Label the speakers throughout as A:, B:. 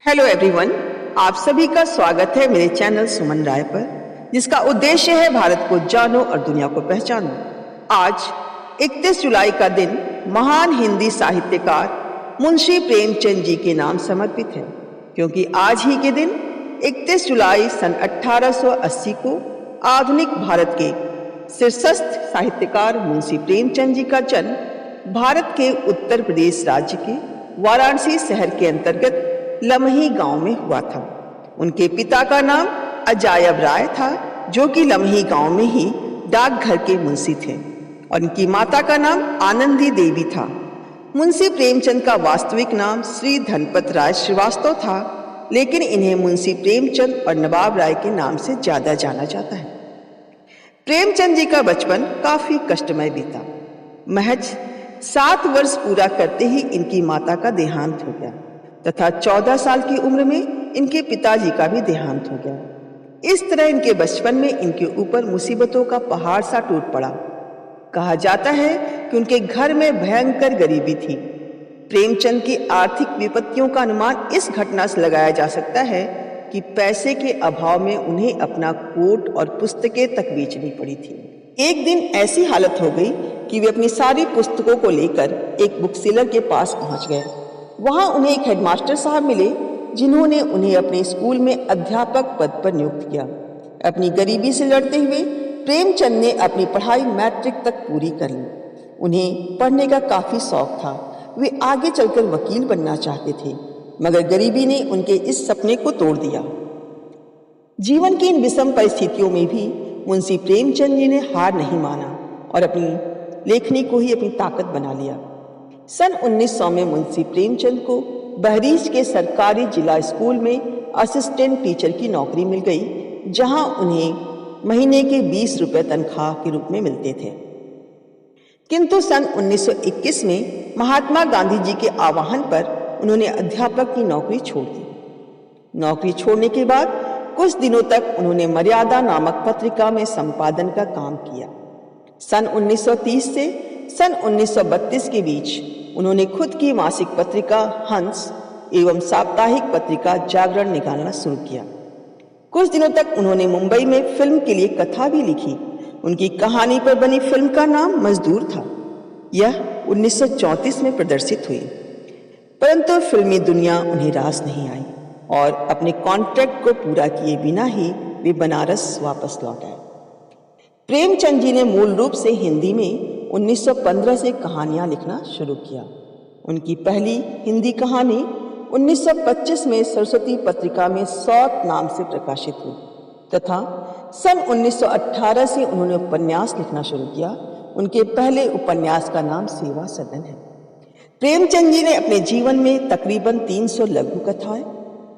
A: Hello everyone, आप सभी का स्वागत है मेरे चैनल सुमन राय पर, जिसका उद्देश्य है भारत को जानो और दुनिया को पहचानो। आज 31 जुलाई का दिन महान हिंदी साहित्यकार मुंशी प्रेमचंद जी के नाम समर्पित है, क्योंकि आज ही के दिन 31 जुलाई सन 1880 को आधुनिक भारत के शीर्षस्थ साहित्यकार मुंशी प्रेमचंद जी का जन्म भारत के उत्तर प्रदेश राज्य के वाराणसी शहर के अंतर्गत लमही गांव में हुआ था। उनके पिता का नाम अजायब राय था, जो कि लमही गांव में ही डाकघर के मुंशी थे, और उनकी माता का नाम आनंदी देवी था। मुंशी प्रेमचंद का वास्तविक नाम श्री धनपत राय श्रीवास्तव था, लेकिन इन्हें मुंशी प्रेमचंद और नवाब राय के नाम से ज्यादा जाना जाता है। प्रेमचंद जी का बचपन काफी कष्टमय बीता। महज 7 वर्ष पूरा करते ही इनकी माता का देहांत हो गया तथा 14 साल की उम्र में इनके पिताजी का भी देहांत हो गया। इस तरह इनके बचपन में इनके ऊपर मुसीबतों का पहाड़ सा टूट पड़ा। कहा जाता है कि उनके घर में भयंकर गरीबी थी। प्रेमचंद की आर्थिक विपत्तियों का अनुमान इस घटना से लगाया जा सकता है कि पैसे के अभाव में उन्हें अपना कोट और पुस्तकें तक बेचनी पड़ी थी। एक दिन ऐसी हालत हो गई कि वे अपनी सारी पुस्तकों को लेकर एक बुक सेलर के पास पहुंच गए। वहां उन्हें एक हेडमास्टर साहब मिले, जिन्होंने उन्हें अपने स्कूल में अध्यापक पद पर नियुक्त किया। अपनी गरीबी से लड़ते हुए प्रेमचंद ने अपनी पढ़ाई मैट्रिक तक पूरी कर ली। उन्हें पढ़ने का काफी शौक था। वे आगे चलकर वकील बनना चाहते थे, मगर गरीबी ने उनके इस सपने को तोड़ दिया। जीवन की इन विषम परिस्थितियों में भी मुंशी प्रेमचंद जी ने हार नहीं माना और अपनी लेखनी को ही अपनी ताकत बना लिया। सन 1900 में मुंशी प्रेमचंद को बहरीच के सरकारी जिला स्कूल में असिस्टेंट टीचर की नौकरी मिल गई, जहां उन्हें महीने के 20 रुपए तनख्वाह के रूप में मिलते थे। किंतु सन 1921 में महात्मा गांधी जी के आह्वान पर उन्होंने अध्यापक की नौकरी छोड़ दी। नौकरी छोड़ने के बाद कुछ दिनों तक उन्होंने मर्यादा नामक पत्रिका में संपादन का काम किया। सन 1930 से सन 1932 के बीच उन्होंने खुद की मासिक पत्रिका हंस एवं साप्ताहिक पत्रिका जागरण निकालना शुरू किया। कुछ दिनों तक उन्होंने मुंबई में फिल्म के लिए कथा भी लिखी। उनकी कहानी पर बनी फिल्म का नाम मजदूर था। यह 1934 में प्रदर्शित हुई, परंतु फिल्मी दुनिया उन्हें रास नहीं आई और अपने कॉन्ट्रैक्ट को पूरा किए बिना ही वे बनारस वापस लौट आए। प्रेमचंद जी ने मूल रूप से हिंदी में 1915 से कहानियां लिखना शुरू किया। उनकी पहली हिंदी कहानी 1925 में सरस्वती पत्रिका में सौत नाम से प्रकाशित हुई तथा सन 1918 से उन्होंने उपन्यास लिखना शुरू किया। उनके पहले उपन्यास का नाम सेवा सदन है। प्रेमचंद जी ने अपने जीवन में तकरीबन 300 लघु कथाएं,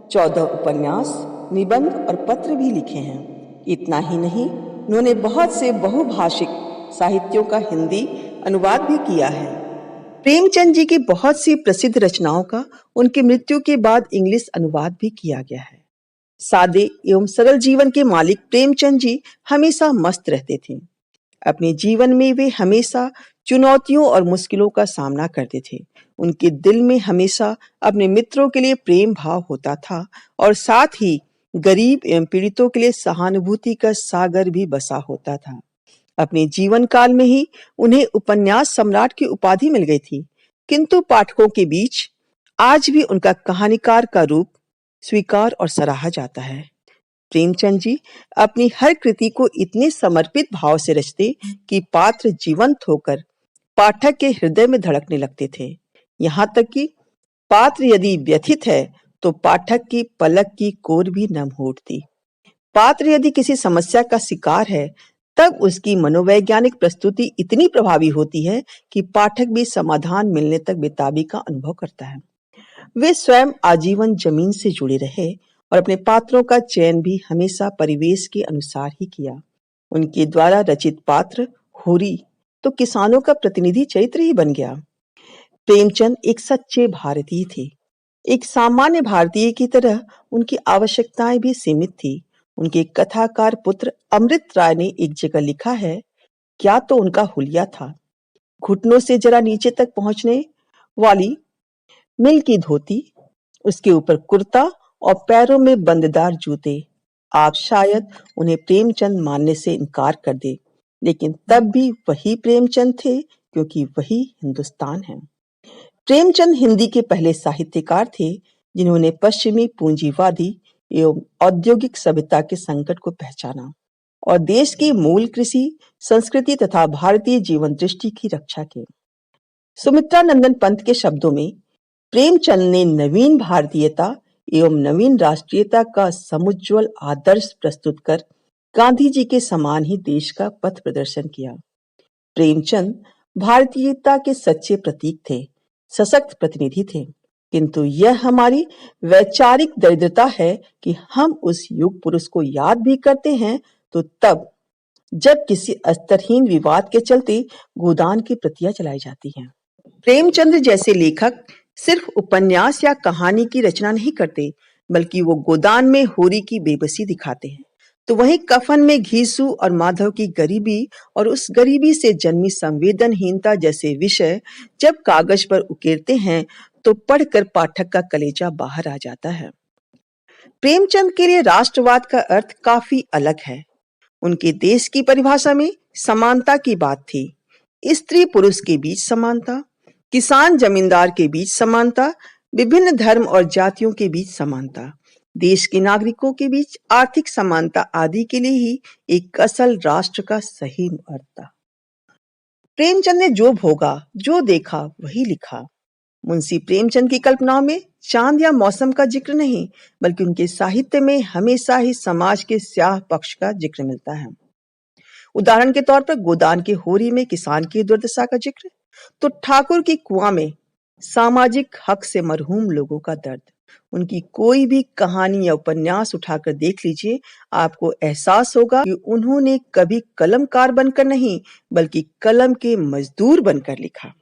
A: 14 उपन्यास, निबंध और पत्र भी लिखे हैं। इतना ही नहीं, उन्होंने बहुत से बहुभाषिक साहित्यों का हिंदी अनुवाद भी किया है। प्रेमचंद जी की बहुत सी प्रसिद्ध रचनाओं का उनकी मृत्यु के बाद इंग्लिश अनुवाद भी किया गया है। सादे एवं सरल जीवन के मालिक प्रेमचंद जी हमेशा मस्त रहते थे। अपने जीवन में वे हमेशा चुनौतियों और मुश्किलों का सामना करते थे। उनके दिल में हमेशा अपने मित्रों के लिए प्रेम भाव होता था और साथ ही गरीब एवं पीड़ितों के लिए सहानुभूति का सागर भी बसा होता था। अपने जीवन काल में ही उन्हें उपन्यास सम्राट की उपाधि मिल गई थी, किंतु पाठकों के बीच आज भी उनका कहानीकार का रूप स्वीकार और सराहा जाता है। प्रेमचंद जी अपनी हर कृति को इतने समर्पित भाव से रचते कि पात्र जीवंत होकर पाठक के हृदय में धड़कने लगते थे। यहाँ तक कि पात्र यदि व्यथित है तो पाठक की पलक की कोर भी नम हो उठती। पात्र यदि किसी समस्या का शिकार है, तब उसकी मनोवैज्ञानिक प्रस्तुति इतनी प्रभावी होती है कि पाठक भी समाधान मिलने तक बेताबी का अनुभव करता है। वे स्वयं आजीवन जमीन से जुड़े रहे और अपने पात्रों का चयन भी हमेशा परिवेश के अनुसार ही किया। उनके द्वारा रचित पात्र होरी तो किसानों का प्रतिनिधि चरित्र ही बन गया। प्रेमचंद एक सच्चे भारतीय थे। एक सामान्य भारतीय की तरह उनकी आवश्यकताएं भी सीमित थी। उनके कथाकार पुत्र अमृत राय ने एक जगह लिखा है, क्या तो उनका हुलिया था, घुटनों से जरा नीचे तक पहुंचने वाली मिल की धोती, उसके ऊपर कुर्ता और पैरों में बंददार जूते। आप शायद उन्हें प्रेमचंद मानने से इनकार कर दे, लेकिन तब भी वही प्रेमचंद थे, क्योंकि वही हिंदुस्तान है। प्रेमचंद हिंदी के पहले साहित्यकार थे जिन्होंने पश्चिमी पूंजीवादी एवं औद्योगिक सभ्यता के संकट को पहचाना और देश की मूल कृषि, संस्कृति तथा भारतीय जीवन दृष्टि की रक्षा की। सुमित्रा नंदन पंत के शब्दों में, प्रेमचंद ने नवीन भारतीयता एवं नवीन राष्ट्रीयता का समुज्ज्वल आदर्श प्रस्तुत कर गांधी जी के समान ही देश का पथ प्रदर्शन किया। प्रेमचंद भारतीयता के सच्चे प्रतीक थे, सशक्त प्रतिनिधि थे, किंतु यह हमारी वैचारिक दरिद्रता है कि हम उस युग पुरुष को याद भी करते हैं तो तब जब किसी अस्तरहीन विवाद के चलते गोदान की प्रतियां चलाई जाती हैं। प्रेमचंद जैसे लेखक सिर्फ उपन्यास या कहानी की रचना नहीं करते, बल्कि वो गोदान में होरी की बेबसी दिखाते हैं, तो वहीं कफन में घीसू और माधव की गरीबी और उस गरीबी से जन्मी संवेदनहीनता जैसे विषय जब कागज पर उकेरते हैं तो पढ़कर पाठक का कलेजा बाहर आ जाता है। प्रेमचंद के लिए राष्ट्रवाद का अर्थ काफी अलग है। उनके देश की परिभाषा में समानता की बात थी। स्त्री पुरुष के बीच समानता, किसान जमींदार के बीच समानता, विभिन्न धर्म और जातियों के बीच समानता, देश के नागरिकों के बीच आर्थिक समानता आदि के लिए ही एक असल राष्ट्र का सही अर्थ था। प्रेमचंद ने जो भोगा, जो देखा, वही लिखा। मुंशी प्रेमचंद की कल्पनाओं में चांद या मौसम का जिक्र नहीं, बल्कि उनके साहित्य में हमेशा ही समाज के स्याह पक्ष का जिक्र मिलता है। उदाहरण के तौर पर गोदान के होरी में किसान की दुर्दशा का जिक्र, तो ठाकुर की कुआं में सामाजिक हक से मरहूम लोगों का दर्द। उनकी कोई भी कहानी या उपन्यास उठाकर देख लीजिए, आपको एहसास होगा कि उन्होंने कभी कलमकार बनकर नहीं, बल्कि कलम के मजदूर बनकर लिखा।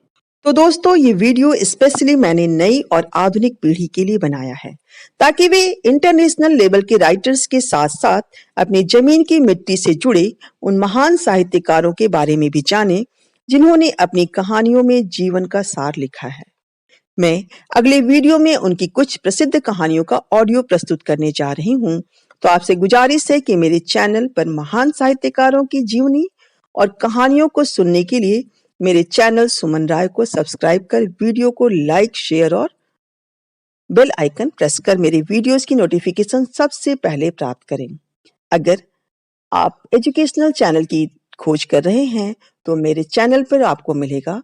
A: तो दोस्तों, ये वीडियो स्पेशली मैंने नई और आधुनिक पीढ़ी के लिए बनाया है, ताकि वे इंटरनेशनल लेवल के राइटर्स के साथ साथ अपनी जमीन की मिट्टी से जुड़े उन महान साहित्यकारों के बारे में भी जानें, जिन्होंने अपनी कहानियों में जीवन का सार लिखा है। मैं अगले वीडियो में उनकी कुछ प्रसिद्ध कहानियों का ऑडियो प्रस्तुत करने जा रही हूँ, तो आपसे गुजारिश है कि मेरे चैनल पर महान साहित्यकारों की जीवनी और कहानियों को सुनने के लिए मेरे चैनल सुमन राय को सब्सक्राइब कर वीडियो को लाइक, शेयर और बेल आइकन प्रेस कर मेरे वीडियोस की नोटिफिकेशन सबसे पहले प्राप्त करें। अगर आप एजुकेशनल चैनल की खोज कर रहे हैं तो मेरे चैनल पर आपको मिलेगा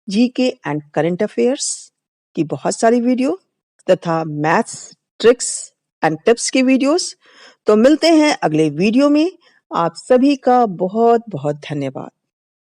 A: जीके एंड करंट अफेयर्स की बहुत सारी वीडियो तथा मैथ्स, ट्रिक्स एंड टिप्स की वीडियोस। तो मिलते हैं अगले वीडियो में। आप सभी का बहुत बहुत धन्यवाद।